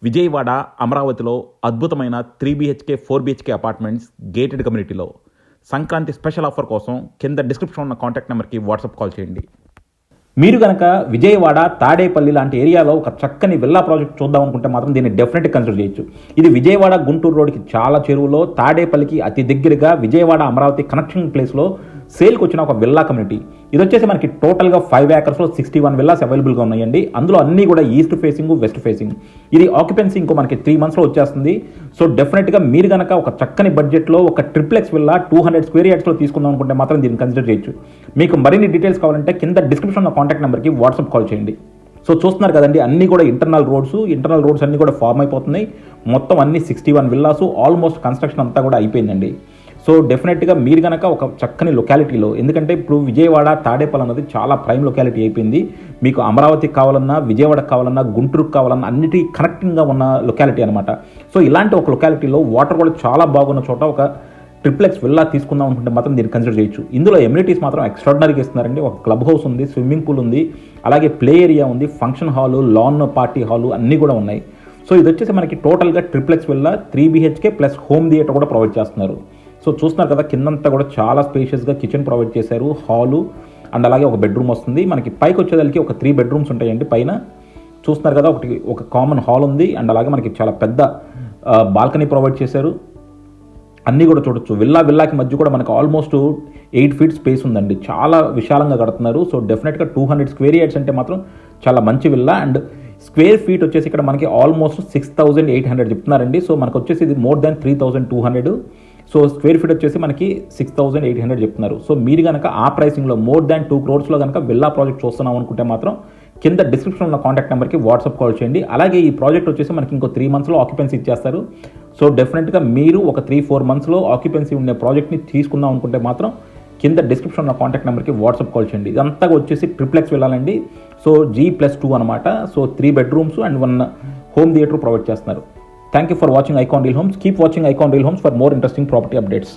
విజయవాడ అమరావతిలో అద్భుతమైన 3 BHK 4 BHK apartments gated కమ్యూనిటీలో సంక్రాంతి స్పెషల్ ఆఫర్ కోసం కింద డిస్క్రిప్షన్ ఉన్న కాంటాక్ట్ నెంబర్కి వాట్సాప్ కాల్ చేయండి. మీరు కనుక విజయవాడ తాడేపల్లి లాంటి ఏరియాలో ఒక చక్కని విల్లా ప్రాజెక్ట్ చూద్దాం అనుకుంటే మాత్రం దీన్ని డెఫినెట్గా కన్సిడర్ చేయొచ్చు. ఇది విజయవాడ గుంటూరు రోడ్కి చాలా చేరువలో, తాడేపల్లికి అతి దగ్గరగా విజయవాడ అమరావతి కనెక్షన్ ప్లేస్లో సేల్కి వచ్చిన ఒక విల్లా కమ్యూనిటీ. ఇది వచ్చేసి మనకి టోటల్గా 5 acresలో 61 విల్లాస్ అవైలబుల్గా ఉన్నాయండి. అందులో అన్నీ కూడా ఈస్ట్ ఫేసింగ్, వెస్ట్ ఫేసింగ్. ఇది ఆక్యుపెన్సీ ఇంకో మనకి 3 monthsలో వచ్చేస్తుంది. సో డెఫినెట్గా మీరు కనుక ఒక చక్కని బడ్జెట్లో ఒక ట్రిప్లెక్స్ విల్లా 200 square yardsలో తీసుకుందాం అనుకుంటే మాత్రం దీన్ని కన్సిడర్ చేయొచ్చు. మీకు మరిన్ని డీటెయిల్స్ కావాలంటే కింద డిస్క్రిప్షన్లో కాంటాక్ట్ నెంబర్కి వాట్సాప్ కాల్ చేయండి. సో చూస్తున్నారు కదండి, అన్నీ కూడా ఇంటర్నల్ రోడ్స్ అన్నీ కూడా ఫార్మ్ అయిపోతున్నాయి. మొత్తం అన్ని 61 విల్లాసు, ఆల్మోస్ట్ కన్స్ట్రక్షన్ అంతా కూడా అయిపోయిందండి. సో డెఫినెట్గా మీరు కనుక ఒక చక్కని లొకాలిటీలో, ఎందుకంటే ఇప్పుడు విజయవాడ తాడేపల్లి అన్నది చాలా ప్రైమ్ లొకాలిటీ అయిపోయింది. మీకు అమరావతికి కావాలన్నా, విజయవాడకి కావాలన్నా, గుంటూరుకి కావాలన్నా అన్నిటి కనెక్టింగ్గా ఉన్న లొకాలిటీ అనమాట. సో ఇలాంటి ఒక లొకాలిటీలో వాటర్ కూడా చాలా బాగున్న చోట ఒక ట్రిప్లెక్స్ విల్లా తీసుకుందాం అనుకుంటే మాత్రం దీన్ని కన్సిడర్ చేయొచ్చు. ఇందులో ఎమ్యూనిటీస్ మాత్రం ఎక్స్ట్రాడినరీగా ఇస్తున్నారండి. ఒక క్లబ్ హౌస్ ఉంది, స్విమ్మింగ్ పూల్ ఉంది, అలాగే ప్లే ఏరియా ఉంది, function hall, lawn party hall అన్నీ కూడా ఉన్నాయి. సో ఇది వచ్చేసి మనకి టోటల్గా triplex villa 3 BHK plus home theatre కూడా ప్రొవైడ్ చేస్తున్నారు. సో చూస్తున్నారు కదా, కిందంతా కూడా చాలా స్పేషియస్గా కిచెన్ ప్రొవైడ్ చేశారు, హాలు అండ్ అలాగే ఒక బెడ్రూమ్ వస్తుంది. మనకి పైకి వచ్చేదానికి ఒక 3 bedrooms ఉంటాయండి. పైన చూస్తున్నారు కదా, ఒక కామన్ హాల్ ఉంది అండ్ అలాగే మనకి చాలా పెద్ద బాల్కనీ ప్రొవైడ్ చేశారు. అన్నీ కూడా చూడొచ్చు. విల్లాకి మధ్య కూడా మనకు ఆల్మోస్ట్ 8 feet స్పేస్ ఉందండి. చాలా విశాలంగా కడుతున్నారు. సో డెఫినెట్గా 200 square yards అంటే మాత్రం చాలా మంచి విల్లా. అండ్ స్క్వేర్ ఫీట్ వచ్చేసి ఇక్కడ మనకి ఆల్మోస్ట్ 6,800 చెప్తున్నారండి. సో మనకు వచ్చేసి ఇది more than 3,200. So square feet వచ్చేసి మనకి 6,800 చెప్తున్నారు. సో మీరు కనుక ఆ ప్రైసింగ్లో మోర్ దాన్ 2 crores కనుక విల్లా ప్రాజెక్ట్ చూస్తున్నాం అనుకుంటే మాత్రం కింద డిస్క్రిప్షన్ ఉన్న కాంటాక్ట్ నెంబర్కి వాట్సాప్ కాల్ చేయండి. అలాగే ఈ ప్రాజెక్ట్ వచ్చేసి మనకి ఇంకో 3 monthsలో ఆక్యుపెన్సీ ఇచ్చేస్తారు. సో డెఫినెట్గా మీరు ఒక 3-4 monthsలో ఆక్యుపెన్సీ ఉండే ప్రాజెక్ట్ని తీసుకుందాం అనుకుంటే మాత్రం కింద డిస్క్రిప్షన్ ఉన్న కాంటాక్ట్ నెంబర్కి వాట్సాప్ కాల్ చేయండి. ఇదంతా వచ్చేసి ట్రిప్లెక్స్ వెళ్ళాలండి. సో G+2 అనమాట. So 3 bedrooms and 1 home theatre provide చేస్తున్నారు. Thank you for watching Icon Real Homes. Keep watching Icon Real Homes for more interesting property updates.